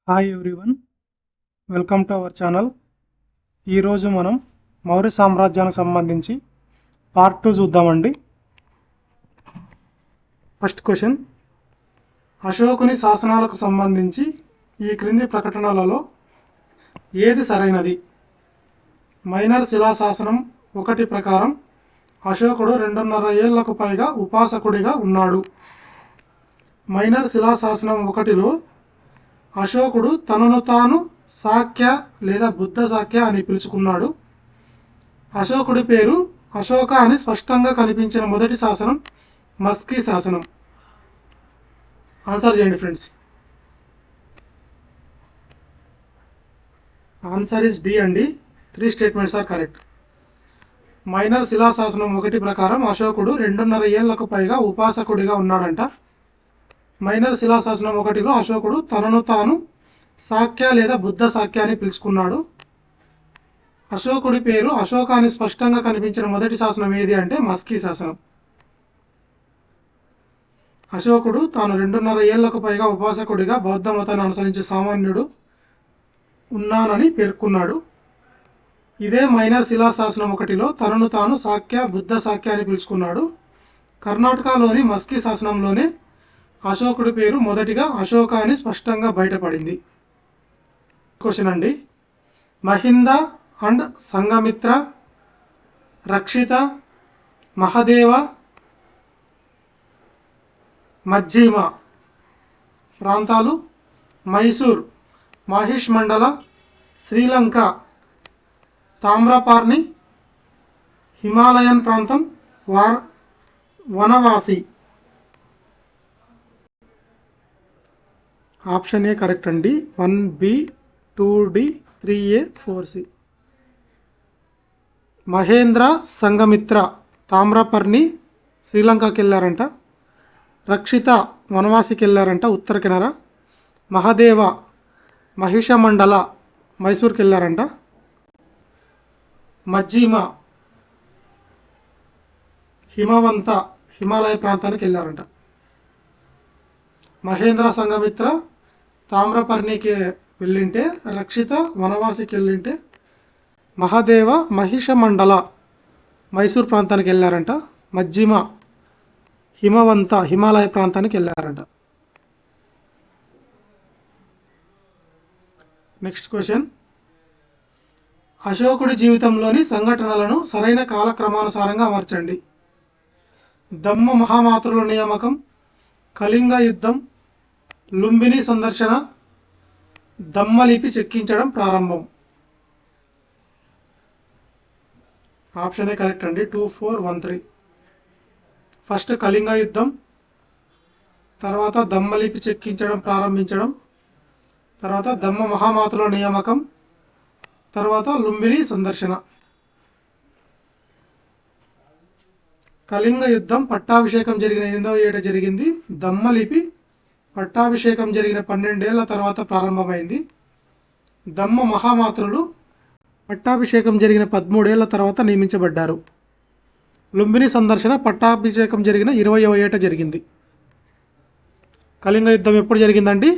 Hi everyone, welcome to our channel. ఈరోజు మనం మౌర్య సామ్రాజ్యానికి సంబంధించి పార్ట్ 2 చూద్దామండి. ఫస్ట్ క్వశ్చన్, అశోకుని శాసనాలకు సంబంధించి ఈ క్రింది ప్రకటనలలో ఏది సరైనది? మైనర్ శిలాశాసనం 1 ప్రకారం అశోకుడు 2.5 ఏళ్లకు పైగా ఉపాసకుడిగా ఉన్నాడు. మైనర్ శిలాశాసనం 1లో అశోకుడు తనను తాను శాక్య లేదా బుద్ధ శాక్య అని పిలుచుకున్నాడు. అశోకుడి పేరు అశోక అని స్పష్టంగా కనిపించిన మొదటి శాసనం మస్కీ శాసనం. ఆన్సర్ చేయండి ఫ్రెండ్స్. ఆన్సర్ ఇస్ డి అండి. 3 స్టేట్మెంట్స్ ఆర్ కరెక్ట్. మైనర్ శిలాశాసనం 1 ప్రకారం అశోకుడు 2.5 ఏళ్లకు పైగా ఉపాసకుడిగా ఉన్నాడంట. మైనర్ శిలాశాసనం 1లో అశోకుడు తనను తాను శాక్య లేదా బుద్ధ శాక్య అని పిలుచుకున్నాడు. అశోకుడి పేరు అశోక అని స్పష్టంగా కనిపించిన మొదటి శాసనం ఏది అంటే మస్కీ శాసనం. అశోకుడు తాను 2.5 ఏళ్లకు పైగా ఉపాసకుడిగా బౌద్ధ మతాన్ని అనుసరించే సామాన్యుడు ఉన్నానని పేర్కొన్నాడు. ఇదే మైనర్ శిలాశాసనం 1లో తనను తాను శాక్య బుద్ధ శాక్య అని పిలుచుకున్నాడు. కర్ణాటకలోని మస్కీ శాసనంలోనే అశోకుడి పేరు మొదటిగా అశోక అని స్పష్టంగా బయటపడింది. క్వశ్చన్ అండి, మహింద అండ్ సంఘమిత్ర, రక్షిత, మహదేవ, మజ్జీమ ప్రాంతాలు మైసూర్, మాహిష్ మండల, శ్రీలంక, తామ్రపార్ని, హిమాలయన్ ప్రాంతం, వనవాసి. ఆప్షన్ ఏ కరెక్ట్ అండి. 1B, 2D, 3A, 4C. Mahindra Sanghamitra Tamraparni శ్రీలంకకి వెళ్ళారంట. రక్షిత వనవాసికి వెళ్ళారంట ఉత్తర కెనరా. మహదేవ మహిషమండల మైసూర్కి వెళ్ళారంట. మజ్జీమ హిమవంత హిమాలయ ప్రాంతానికి వెళ్ళారంట. మహేంద్ర సంఘమిత్ర తామ్రపర్ణికి వెళ్ళింటే, రక్షిత వనవాసికి వెళ్ళింటే, మహదేవ మహిషమండల మైసూర్ ప్రాంతానికి వెళ్ళారంట. మజ్జిమ హిమవంత హిమాలయ ప్రాంతానికి వెళ్ళారంట. నెక్స్ట్ క్వశ్చన్, అశోకుడి జీవితంలోని సంఘటనలను సరైన కాలక్రమానుసారంగా అమర్చండి. దమ్మ మహామాతృల నియామకం, కళింగ యుద్ధం, లుంబిని సందర్శన, దమ్మలిపి చెక్కించడం ప్రారంభం. ఆప్షన్ ఏ కరెక్ట్ అండి. 2, 4, 1, 3. ఫస్ట్ కళింగ యుద్ధం, తర్వాత దమ్మలిపి చెక్కించడం ప్రారంభించడం, తర్వాత దమ్మ మహామాతృల నియామకం, తర్వాత లుంబిని సందర్శన. కళింగ యుద్ధం పట్టాభిషేకం జరిగిన 8వ ఏట జరిగింది. దమ్మలిపి పట్టాభిషేకం జరిగిన 12 ఏళ్ల తర్వాత ప్రారంభమైంది. దమ్మ మహామాతృలు పట్టాభిషేకం జరిగిన 13 ఏళ్ల తర్వాత నియమించబడ్డారు. లుంబిని సందర్శన పట్టాభిషేకం జరిగిన 20వ ఏట జరిగింది. కళింగ యుద్ధం ఎప్పుడు జరిగిందండి?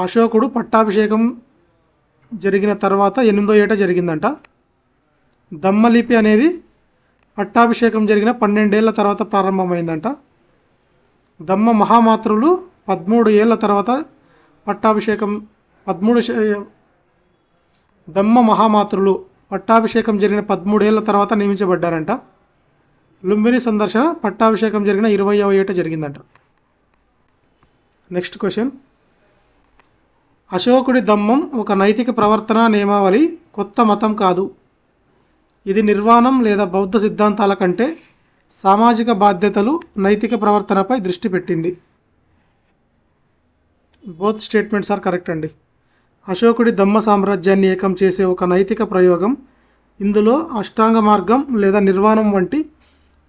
అశోకుడు పట్టాభిషేకం జరిగిన తర్వాత 8వ ఏట జరిగిందంట. దమ్మలిపి అనేది పట్టాభిషేకం జరిగిన 12 ఏళ్ల తర్వాత ప్రారంభమైందంట. దమ్మ మహామాతృలు 13 ఏళ్ల తర్వాత పట్టాభిషేకం దమ్మ మహామాతృలు పట్టాభిషేకం జరిగిన 13 ఏళ్ల తర్వాత నియమించబడ్డారంట. లుంబిని సందర్శన పట్టాభిషేకం జరిగిన 20వ ఏట జరిగిందంట. నెక్స్ట్ క్వశ్చన్, అశోకుడి దమ్మం ఒక నైతిక ప్రవర్తన నియమావళి, కొత్త మతం కాదు. ఇది నిర్వాణం లేదా బౌద్ధ సిద్ధాంతాల కంటే సామాజిక బాధ్యతలు, నైతిక ప్రవర్తనపై దృష్టి పెట్టింది. బోత్ స్టేట్మెంట్స్ ఆర్ కరెక్ట్ అండి. అశోకుడి దమ్మ సామ్రాజ్యాన్ని ఏకం చేసే ఒక నైతిక ప్రయోగం. ఇందులో అష్టాంగ మార్గం లేదా నిర్వాణం వంటి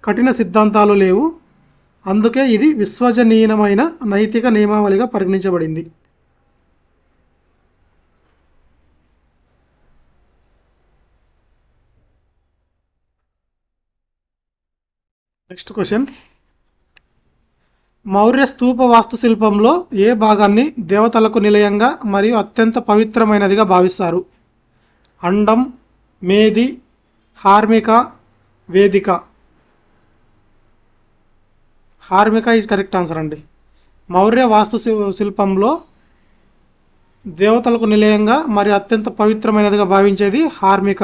కఠిన సిద్ధాంతాలు లేవు. అందుకే ఇది విశ్వసనీయమైన నైతిక నియమావళిగా పరిగణించబడింది. నెక్స్ట్ క్వశ్చన్, మౌర్య స్తూప వాస్తుశిల్పంలో ఏ భాగాన్ని దేవతలకు నిలయంగా మరియు అత్యంత పవిత్రమైనదిగా భావిస్తారు? అండం, మేది, హార్మిక, వేదిక. హార్మిక ఈజ్ కరెక్ట్ ఆన్సర్ అండి. మౌర్య శిల్పంలో దేవతలకు నిలయంగా మరియు అత్యంత పవిత్రమైనదిగా భావించేది హార్మిక.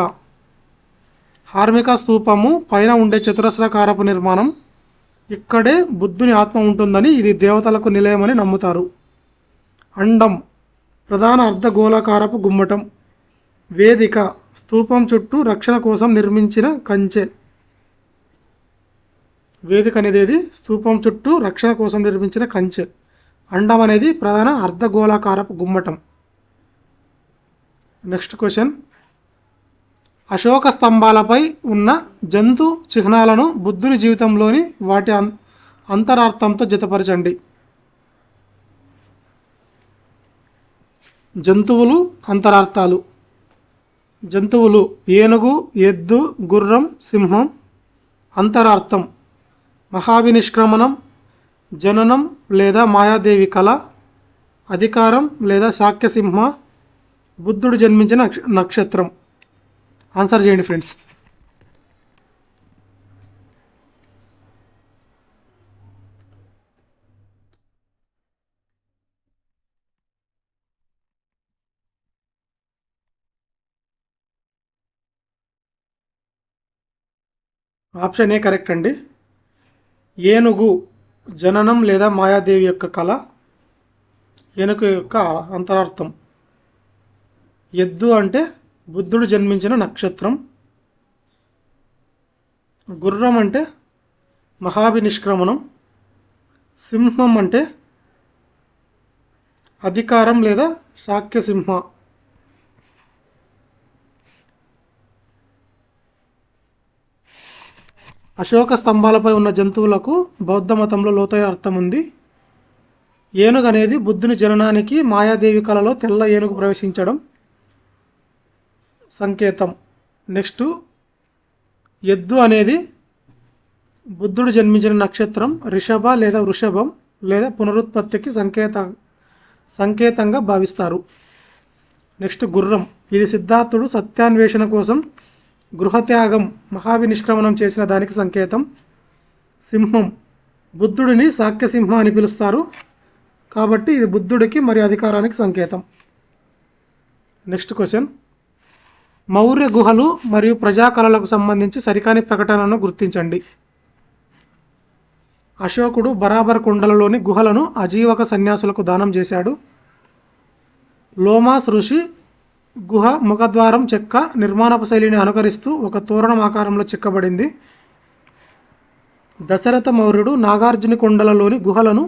హార్మిక స్తూపము పైన ఉండే చతురస్రాకారపు నిర్మాణం. ఇక్కడే బుద్ధుని ఆత్మ ఉంటుందని, ఇది దేవతలకు నిలయమని నమ్ముతారు. అండం ప్రధాన అర్ధగోళాకారపు గుమ్మటం. వేదిక స్తూపం చుట్టూ రక్షణ కోసం నిర్మించిన కంచె. వేదిక అనేది స్తూపం చుట్టూ రక్షణ కోసం నిర్మించిన కంచె. అండం అనేది ప్రధాన అర్ధగోళాకారపు గుమ్మటం. Next question. అశోక స్తంభాలపై ఉన్న జంతు చిహ్నాలను బుద్ధుని జీవితంలోని వాటి అంతరార్థంతో జతపరచండి. జంతువులు అంతరార్థాలు. జంతువులు ఏనుగు, ఎద్దు, గుర్రం, సింహం. అంతరార్థం మహావినిష్క్రమణం, జననం లేదా మాయాదేవి కళ, అధికారం లేదా శాక్యసింహ, బుద్ధుడు జన్మించిన నక్షత్రం. ఆన్సర్ చేయండి ఫ్రెండ్స్. ఆప్షన్ ఏ కరెక్ట్ అండి. ఏనుగు జననం లేదా మాయాదేవి యొక్క కళ, ఏనుగు యొక్క అంతరార్థం. ఎద్దు అంటే బుద్ధుడు జన్మించిన నక్షత్రం. గుర్రం అంటే మహావినిష్క్రమణం. సింహం అంటే అధికారం లేదా శాక్యసింహ. అశోక స్తంభాలపై ఉన్న జంతువులకు బౌద్ధ మతంలో లోతైన అర్థం ఉంది. ఏనుగు అనేది బుద్ధుని జననానికి మాయాదేవి కళలో తెల్ల ఏనుగు ప్రవేశించడం సంకేతం. నెక్స్ట్ ఎద్దు అనేది బుద్ధుడు జన్మించిన నక్షత్రం, రిషభ లేదా వృషభం లేదా పునరుత్పత్తికి సంకేతంగా భావిస్తారు. నెక్స్ట్ గుర్రం, ఇది సిద్ధార్థుడు సత్యాన్వేషణ కోసం గృహత్యాగం, మహావినిష్క్రమణం చేసిన దానికి సంకేతం. సింహం, బుద్ధుడిని శాక్యసింహ అని పిలుస్తారు కాబట్టి ఇది బుద్ధుడికి మరియు అధికారానికి సంకేతం. Next question. మౌర్య గుహలు మరియు ప్రజాకళలకు సంబంధించి సరికాని ప్రకటనను గుర్తించండి. అశోకుడు బరాబర్ కొండలలోని గుహలను అజీవక సన్యాసులకు దానం చేశాడు. లోమాస్ ఋషి గుహ ముఖద్వారం చెక్క నిర్మాణపు శైలిని అనుకరిస్తూ ఒక తోరణం ఆకారంలో చెక్కబడింది. దశరథ మౌర్యుడు నాగార్జున కొండలలోని గుహలను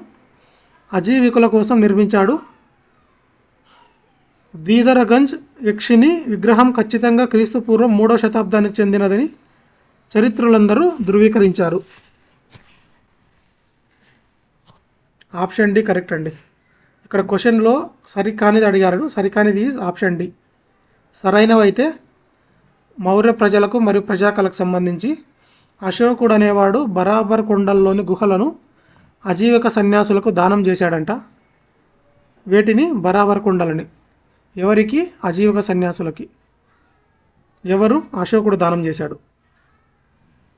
అజీవికుల కోసం నిర్మించాడు. దీదరగంజ్ యక్షిని విగ్రహం ఖచ్చితంగా క్రీస్తుపూర్వం 3వ శతాబ్దానికి చెందినదని చరిత్రులందరూ ధృవీకరించారు. ఆప్షన్ డి కరెక్ట్ అండి. ఇక్కడ క్వశ్చన్లో సరికానిది అడిగారు, సరికానిది ఈజ్ ఆప్షన్ డి. సరైనవైతే మౌర్య ప్రజలకు మరియు ప్రజాకళకు సంబంధించి అశోకుడు అనేవాడు బరాబర్ కొండల్లోని గుహలను అజీవిక సన్యాసులకు దానం చేశాడంట. వేటిని? బరాబర్ కొండలని. ఎవరికి? అజీవిక సన్యాసులకి. ఎవరు? అశోకుడు దానం చేశాడు.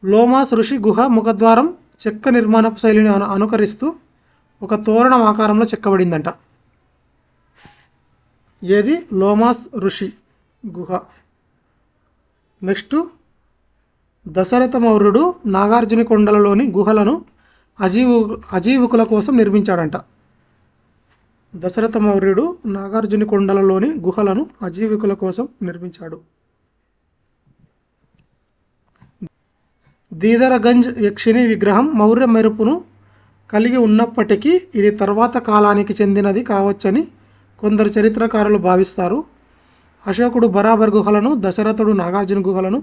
లోమాస్ ఋషి గుహ ముఖద్వారం చెక్క నిర్మాణపు శైలిని అనుకరిస్తూ ఒక తోరణం ఆకారంలో చెక్కబడిందంట. ఏది? లోమాస్ ఋషి గుహ. నెక్స్ట్, దశరథ మౌర్యుడు నాగార్జున కొండలలోని గుహలను అజీవికుల కోసం నిర్మించాడంట. దశరథ మౌర్యుడు నాగార్జున కొండలలోని గుహలను అజీవికుల కోసం నిర్మించాడు. దీదరగంజ్ యక్షిని విగ్రహం మౌర్య మెరుపును కలిగి ఉన్నప్పటికీ ఇది తర్వాత కాలానికి చెందినది కావచ్చని కొందరు చరిత్రకారులు భావిస్తారు. అశోకుడు బరాబర్ గుహలను, దశరథుడు నాగార్జున గుహలను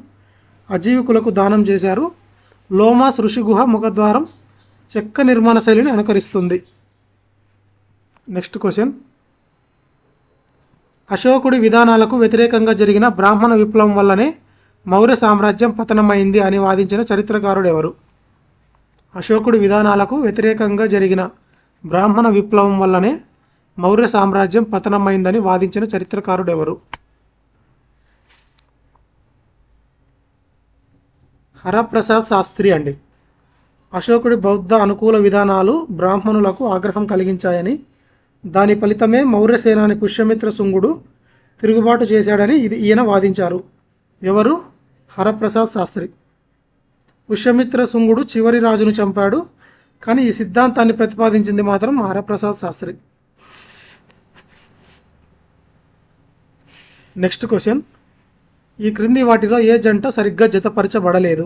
అజీవికులకు దానం చేశారు. లోమాస్ ఋషి గుహ ముఖద్వారం చెక్క నిర్మాణ శైలిని అనుకరిస్తుంది. Next question. అశోకుడి విధానాలకు వ్యతిరేకంగా జరిగిన బ్రాహ్మణ విప్లవం వల్లనే మౌర్య సామ్రాజ్యం పతనమైంది అని వాదించిన చరిత్రకారుడు ఎవరు? అశోకుడి విధానాలకు వ్యతిరేకంగా జరిగిన బ్రాహ్మణ విప్లవం వల్లనే మౌర్య సామ్రాజ్యం పతనమైందని వాదించిన చరిత్రకారుడు ఎవరు? హరప్రసాద్ శాస్త్రి అండి. అశోకుడి బౌద్ధ అనుకూల విధానాలు బ్రాహ్మణులకు ఆగ్రహం కలిగించాయని, దాని ఫలితమే మౌర్య సేనాని పుష్యమిత్ర శుంగుడు తిరుగుబాటు చేశాడని ఈయన వాదించారు. ఎవరు? హరప్రసాద్ శాస్త్రి. పుష్యమిత్ర శుంగుడు చివరి రాజును చంపాడు, కానీ ఈ సిద్ధాంతాన్ని ప్రతిపాదించింది మాత్రం హరప్రసాద్ శాస్త్రి. నెక్స్ట్ క్వశ్చన్, ఈ క్రింది వాటిలో ఏ జంట సరిగ్గా జతపరచబడలేదు?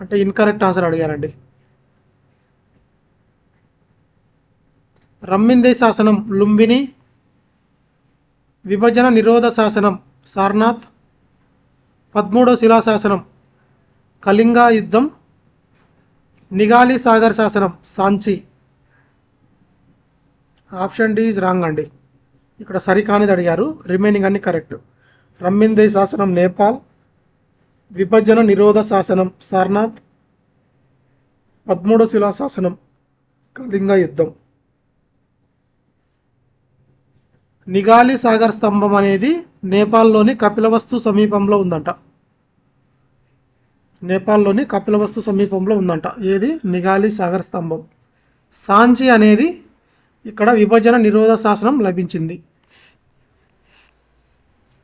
అంటే ఇన్కరెక్ట్ ఆన్సర్ అడిగారండి. రమ్మిందే శాసనం లుంబిని, విభజన నిరోధ శాసనం సార్నాథ్, 13వ శిలాశాసనం కళింగా యుద్ధం, నిగాలి సాగర్ శాసనం Sanchi. Option D is wrong అండి. ఇక్కడ సరికానిది అడిగారు, రిమైనింగ్ అన్ని కరెక్ట్. రమ్మిందే శాసనం నేపాల్, విభజన నిరోధ శాసనం సార్నాథ్, 13వ శిలాశాసనం కళింగా యుద్ధం. నిగాలి సాగర్ స్తంభం అనేది నేపాల్లోని కపిలవస్తు సమీపంలో ఉందంట. నేపాల్లోని కపిలవస్తు సమీపంలో ఉందంట. ఏది? నిగాలి సాగర్ స్తంభం. సాంచి అనేది ఇక్కడ విభజన నిరోధ శాసనం లభించింది.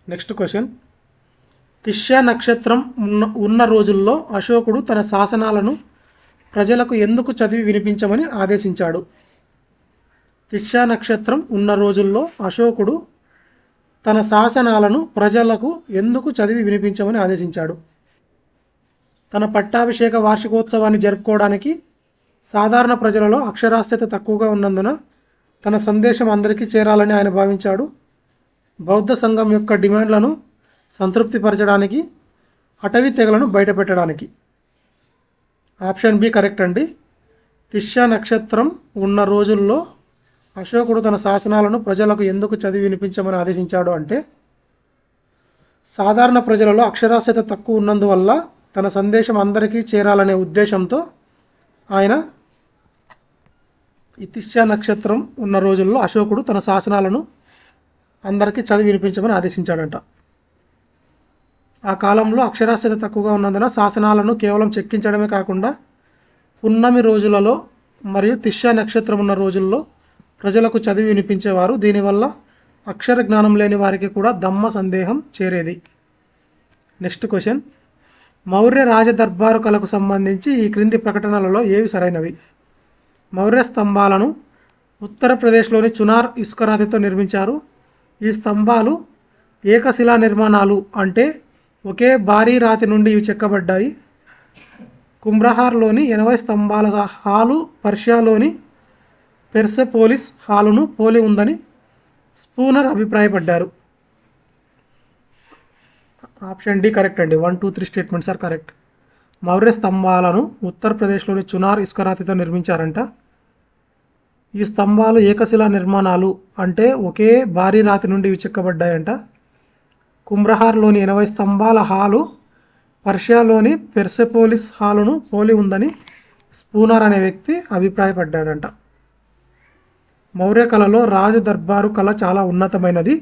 నెక్స్ట్ క్వశ్చన్, తిష్య నక్షత్రం ఉన్న రోజుల్లో అశోకుడు తన శాసనాలను ప్రజలకు ఎందుకు చదివి వినిపించమని ఆదేశించాడు? తిష్య నక్షత్రం ఉన్న రోజుల్లో అశోకుడు తన శాసనాలను ప్రజలకు ఎందుకు చదివి వినిపించమని ఆదేశించాడు? తన పట్టాభిషేక వార్షికోత్సవాన్ని జరుపుకోవడానికి సాధారణ ప్రజలలో అక్షరాస్యత తక్కువగా ఉన్నందున తన సందేశం అందరికీ చేరాలని ఆయన భావించాడు. బౌద్ధ సంఘం యొక్క డిమాండ్లను సంతృప్తిపరచడానికి, అటవీ తెగలను బయటపెట్టడానికి. ఆప్షన్ బి కరెక్ట్ అండి. తిష్య నక్షత్రం ఉన్న రోజుల్లో అశోకుడు తన శాసనాలను ప్రజలకు ఎందుకు చదివి వినిపించమని ఆదేశించాడు అంటే, సాధారణ ప్రజలలో అక్షరాస్యత తక్కువ ఉన్నందువల్ల తన సందేశం అందరికీ చేరాలనే ఉద్దేశంతో ఆయన ఈ తిష్య నక్షత్రం ఉన్న రోజుల్లో అశోకుడు తన శాసనాలను అందరికీ చదివి వినిపించమని ఆదేశించాడంట. ఆ కాలంలో అక్షరాస్యత తక్కువగా ఉన్నందున శాసనాలను కేవలం చెక్కించడమే కాకుండా పున్నమి రోజులలో మరియు తిష్య నక్షత్రం ఉన్న రోజుల్లో ప్రజలకు చదివి వినిపించేవారు. దీనివల్ల అక్షర జ్ఞానం లేని వారికి కూడా ధమ్మ సందేహం చేరేది. నెక్స్ట్ క్వశ్చన్, మౌర్య రాజదర్బారు కళకు సంబంధించి ఈ క్రింది ప్రకటనలలో ఏవి సరైనవి? మౌర్య స్తంభాలను ఉత్తరప్రదేశ్లోని చునార్ ఇసుకరాతితో నిర్మించారు. ఈ స్తంభాలు ఏకశిలా నిర్మాణాలు, అంటే ఒకే భారీ రాతి నుండి ఇవి చెక్కబడ్డాయి. కుంభ్రహార్లోని 80 స్తంభాల హాలు పర్షియాలోని పెర్సెపోలిస్ హాలును పోలి ఉందని స్పూనర్ అభిప్రాయపడ్డారు. ఆప్షన్ డి కరెక్ట్ అండి. 1, 2, 3 స్టేట్మెంట్స్ ఆర్ కరెక్ట్. మౌర్య స్తంభాలను ఉత్తరప్రదేశ్లోని చునార్ ఇసుకరాతితో నిర్మించారంట. ఈ స్తంభాలు ఏకశిలా నిర్మాణాలు, అంటే ఒకే భారీ రాతి నుండి ఇవి చెక్కబడ్డాయంట. కుంభ్రహార్లోని 80 స్తంభాల హాలు పర్షియాలోని పెర్సెపోలిస్ హాలును పోలి ఉందని స్పూనర్ అనే వ్యక్తి అభిప్రాయపడ్డాడంట. మౌర్య కళలో రాజు దర్బారు కళ చాలా ఉన్నతమైనది.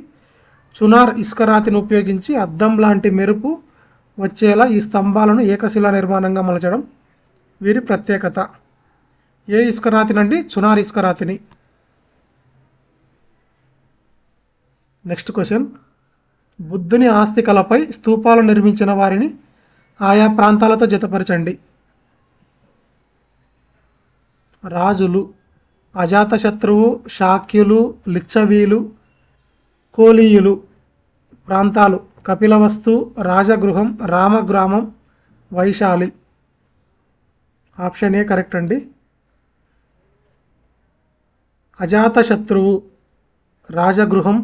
చునార్ ఇసుకరాతిని ఉపయోగించి అద్దం లాంటి మెరుపు వచ్చేలా ఈ స్తంభాలను ఏకశిలా నిర్మాణంగా మలచడం వీరి ప్రత్యేకత. ఏ ఇసుకరాతినండి? చునార్ ఇసుకరాతిని. నెక్స్ట్ క్వశ్చన్, బుద్ధుని ఆస్తి కళపై స్తూపాలు నిర్మించిన వారిని ఆయా ప్రాంతాలతో జతపరచండి. రాజులు: అజాతశత్రువు, శాక్యులు, లిచ్చవీలు, కోలీయులు. ప్రాంతాలు: కపిలవస్తు, రాజగృహం, రామగ్రామం, వైశాలి. ఆప్షన్ ఏ కరెక్ట్ అండి. అజాతశత్రువు రాజగృహం,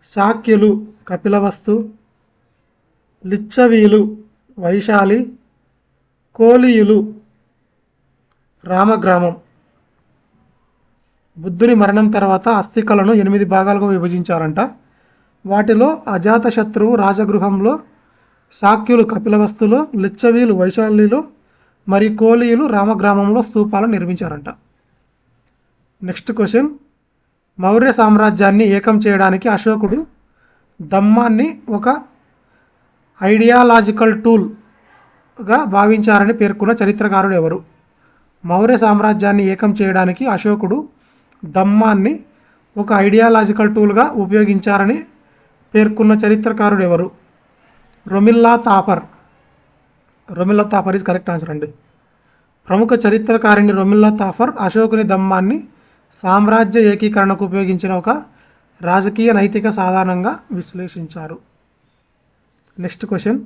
శాక్యులు కపిలవస్తు, లిచ్చవీలు వైశాలి, కోలీయులు రామగ్రామం. బుద్ధుని మరణం తర్వాత అస్థికలను 8 భాగాలుగా విభజించారంట. వాటిలో అజాతశత్రువు రాజగృహంలో, శాక్యులు కపిలవస్తులో, లిచ్చవీలు వైశాలిలో, మరియు కోలీయులు రామగ్రామంలో స్తూపాలు నిర్మించారంట. నెక్స్ట్ క్వశ్చన్, మౌర్య సామ్రాజ్యాన్ని ఏకం చేయడానికి అశోకుడు దమ్మాన్ని ఒక ఐడియాలజికల్ టూల్గా భావించారని పేర్కొన్న చరిత్రకారుడు ఎవరు? మౌర్య సామ్రాజ్యాన్ని ఏకం చేయడానికి అశోకుడు దమ్మాన్ని ఒక ఐడియాలజికల్ టూల్గా ఉపయోగించారని పేర్కొన్న చరిత్రకారుడు ఎవరు? Romila Thapar. Romila Thapar is correct answer అండి. ప్రముఖ చరిత్రకారిణి రొమిల్లా తాపర్ అశోకుని దమ్మాన్ని సామ్రాజ్య ఏకీకరణకు ఉపయోగించిన ఒక రాజకీయ నైతిక సాధనంగా విశ్లేషించారు. నెక్స్ట్ క్వశ్చన్,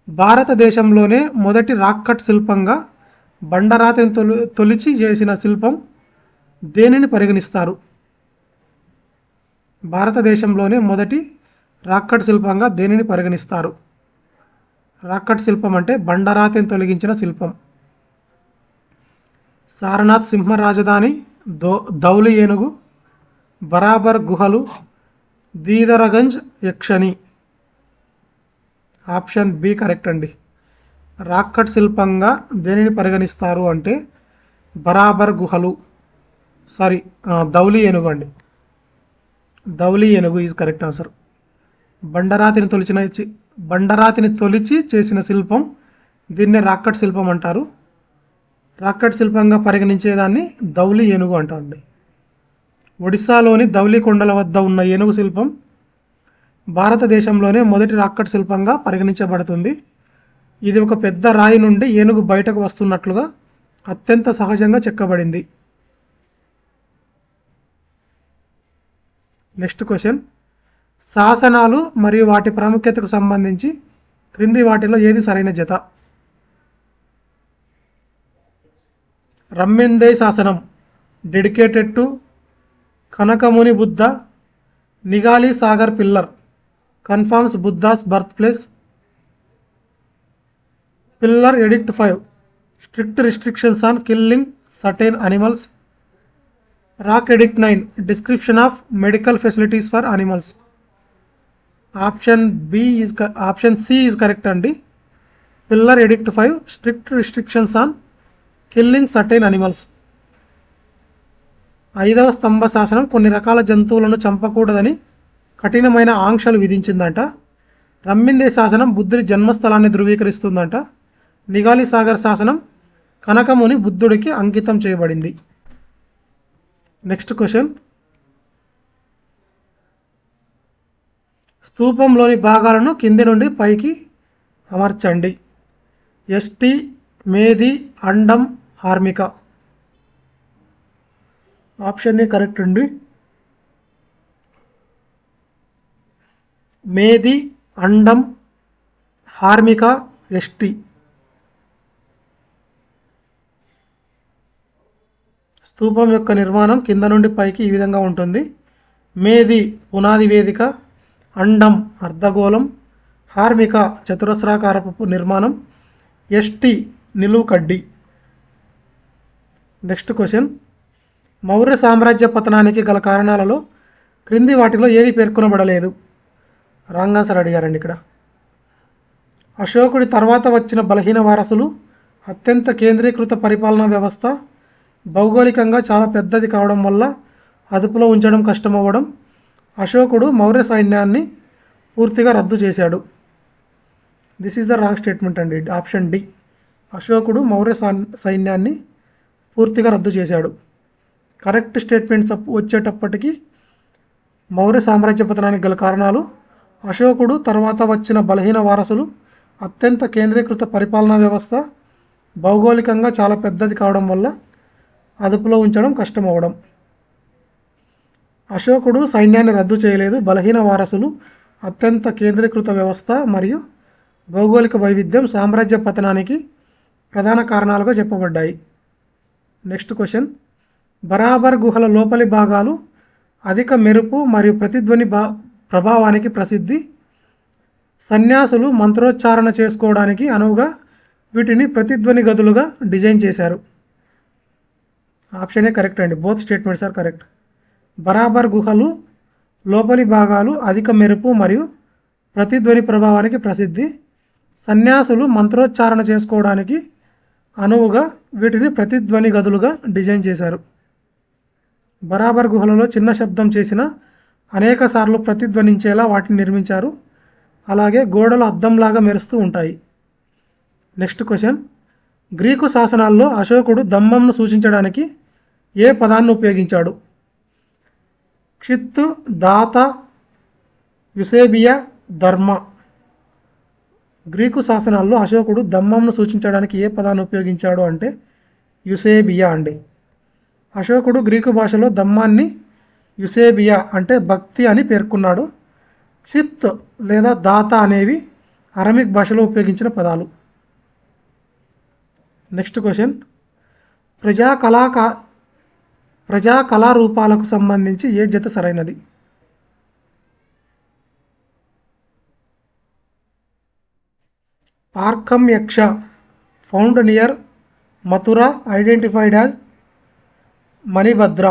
భారతదేశంలోనే మొదటి రాక్ కట్ శిల్పంగా బండరాతిని తొలిచి చేసిన శిల్పం దేనిని పరిగణిస్తారు? భారతదేశంలోనే మొదటి రాక్ కట్ శిల్పంగా దేనిని పరిగణిస్తారు? రాక్ కట్ శిల్పం అంటే బండరాతిని తొలగించిన శిల్పం. సారనాథ్ సింహ రాజధాని, ధౌలి ఏనుగు, బరాబర్ గుహలు, దీదరగంజ్ యక్షని. ఆప్షన్ బి కరెక్ట్ అండి. రాక్ కట్ శిల్పంగా దేనిని పరిగణిస్తారు అంటే బరాబర్ గుహలు, ధౌలి ఏనుగు అండి. ధౌలి ఏనుగు ఈజ్ కరెక్ట్ ఆన్సర్. బండరాతిని తొలిచి చేసిన శిల్పం దీన్నే రాక్ కట్ శిల్పం అంటారు. రాక్ కట్ శిల్పంగా పరిగణించేదాన్ని ధౌలి ఏనుగు అంటారండి. ఒడిశాలోని ధౌలి కొండల వద్ద ఉన్న ఏనుగు శిల్పం భారతదేశంలోనే మొదటి రాక్ కట్ శిల్పంగా పరిగణించబడుతుంది. ఇది ఒక పెద్ద రాయి నుండి ఏనుగు బయటకు వస్తున్నట్లుగా అత్యంత సహజంగా చెక్కబడింది. నెక్స్ట్ క్వశ్చన్, శాసనాలు మరియు వాటి ప్రాముఖ్యతకు సంబంధించి క్రింది వాటిలో ఏది సరైన జత? రమ్మిందే శాసనం dedicated to Kanakamuni Buddha, Nigali Sagar pillar confirms Buddha's birth place, pillar edict 5 strict restrictions on killing certain animals, rock edict 9 description of medical facilities for animals. Option C is correct అండి. Pillar edict 5 strict restrictions on killing certain animals. 5వ స్తంభ శాసనం కొన్ని రకాల జంతువులను చంపకూడదని కఠినమైన ఆంక్షలు విధించిందంట. రమ్మిందే శాసనం బుద్ధుడి జన్మస్థలాన్ని ధృవీకరిస్తుందంట. నిగాలి సాగర్ శాసనం కనకముని బుద్ధుడికి అంకితం చేయబడింది. నెక్స్ట్ క్వశ్చన్, స్తూపంలోని భాగాలను కింది నుండి పైకి అమర్చండి. ఎస్టి, మేది, అండం, హార్మిక. ఆప్షన్ ఏ కరెక్ట్ అండి. మేది, అండం, హార్మిక, ఎస్టి. స్తూపం యొక్క నిర్మాణం కింద నుండి పైకి ఈ విధంగా ఉంటుంది. మేది పునాది వేదిక, అండం అర్ధగోళం, హార్మిక చతురస్రాకారపు నిర్మాణం, ఎస్టి నిలువు కడ్డి. నెక్స్ట్ క్వశ్చన్, మౌర్య సామ్రాజ్య పతనానికి గల కారణాలలో క్రింది వాటిలో ఏది పేర్కొనబడలేదు? రాంగ్ ఆన్సర్ అడిగారండి ఇక్కడ. అశోకుడి తర్వాత వచ్చిన బలహీన వారసులు, అత్యంత కేంద్రీకృత పరిపాలనా వ్యవస్థ, భౌగోళికంగా చాలా పెద్దది కావడం వల్ల అదుపులో ఉంచడం కష్టమవ్వడం, అశోకుడు మౌర్య సైన్యాన్ని పూర్తిగా రద్దు చేశాడు. This is the wrong statement అండి. ఆప్షన్ డి, అశోకుడు మౌర్య సైన్యాన్ని పూర్తిగా రద్దు చేశాడు. కరెక్ట్ స్టేట్మెంట్స్ వచ్చేటప్పటికి మౌర్య సామ్రాజ్య పతనానికి గల కారణాలు అశోకుడు తర్వాత వచ్చిన బలహీన వారసులు, అత్యంత కేంద్రీకృత పరిపాలనా వ్యవస్థ, భౌగోళికంగా చాలా పెద్దది కావడం వల్ల అదుపులో ఉంచడం కష్టమవడం. అశోకుడు సైన్యాన్ని రద్దు చేయలేదు. బలహీన వారసులు, అత్యంత కేంద్రీకృత వ్యవస్థ మరియు భౌగోళిక వైవిధ్యం సామ్రాజ్య పతనానికి ప్రధాన కారణాలుగా చెప్పబడ్డాయి. నెక్స్ట్ క్వశ్చన్, బరాబర్ గుహల లోపలి భాగాలు అధిక మెరుపు మరియు ప్రతిధ్వని ప్రభావానికి ప్రసిద్ధి. సన్యాసులు మంత్రోచ్చారణ చేసుకోవడానికి అనువుగా వీటిని ప్రతిధ్వని గదులుగా డిజైన్ చేశారు. ఆప్షన్ ఏ కరెక్ట్ అండి. Both statements are correct. Barabar గుహలు లోపలి భాగాలు అధిక మెరుపు మరియు ప్రతిధ్వని ప్రభావానికి ప్రసిద్ధి. సన్యాసులు మంత్రోచ్చారణ చేసుకోవడానికి అనువుగా వీటిని ప్రతిధ్వని గదులుగా డిజైన్ చేశారు. బరాబర్ గుహలలో చిన్న శబ్దం చేసిన అనేక సార్లు ప్రతిధ్వనించేలా వాటిని నిర్మించారు. అలాగే గోడలు అద్దంలాగా మెరుస్తూ ఉంటాయి. నెక్స్ట్ క్వశ్చన్, గ్రీకు శాసనాల్లో అశోకుడు ధమ్మంను సూచించడానికి ఏ పదాన్ని ఉపయోగించాడు? క్షిత్, దాత, యుసేబియా, ధర్మ. గ్రీకు శాసనాల్లో అశోకుడు ధమ్మంను సూచించడానికి ఏ పదాన్ని ఉపయోగించాడు అంటే యుసేబియా అండి. అశోకుడు గ్రీకు భాషలో ధమ్మాన్ని యుసేబియా అంటే భక్తి అని పేర్కొన్నాడు. చిత్ లేదా దాత అనేవి అరమిక్ భాషలో ఉపయోగించిన పదాలు. నెక్స్ట్ క్వశ్చన్, ప్రజా కళారూపాలకు సంబంధించి ఏ జత సరైనది? Parkham Yaksha found near Mathura identified as Manibhadra.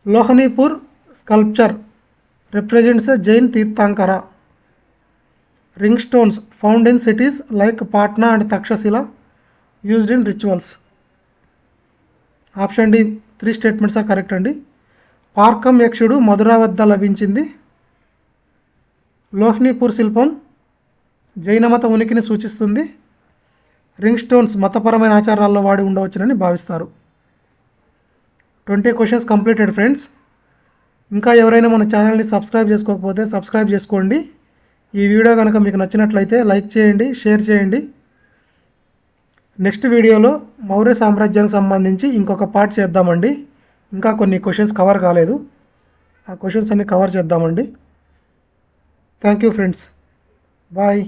Lohanipur sculpture represents a Jain Tirthankara. Ring stones found in cities like Patna and Takshashila used in rituals. Option D 3 statements are correct అండి. పార్కం యక్షుడు మధురా వద్ద లభించింది. లోహ్నీపూర్ శిల్పం జైన మత ఉనికిని సూచిస్తుంది. రింగ్ స్టోన్స్ మతపరమైన ఆచారాల్లో వాడి ఉండవచ్చునని భావిస్తారు. 20 క్వశ్చన్స్ కంప్లీటెడ్ ఫ్రెండ్స్. ఇంకా ఎవరైనా మన ఛానల్ని సబ్స్క్రైబ్ చేసుకోకపోతే సబ్స్క్రైబ్ చేసుకోండి. ఈ వీడియో కనుక మీకు నచ్చినట్లయితే లైక్ చేయండి, షేర్ చేయండి. నెక్స్ట్ వీడియోలో మౌర్య సామ్రాజ్యానికి సంబంధించి ఇంకొక పార్ట్ చేద్దామండి. ఇంకా కొన్ని క్వశ్చన్స్ కవర్ కాలేదు, ఆ క్వశ్చన్స్ అన్ని కవర్ చేద్దామండి. Thank you friends, bye.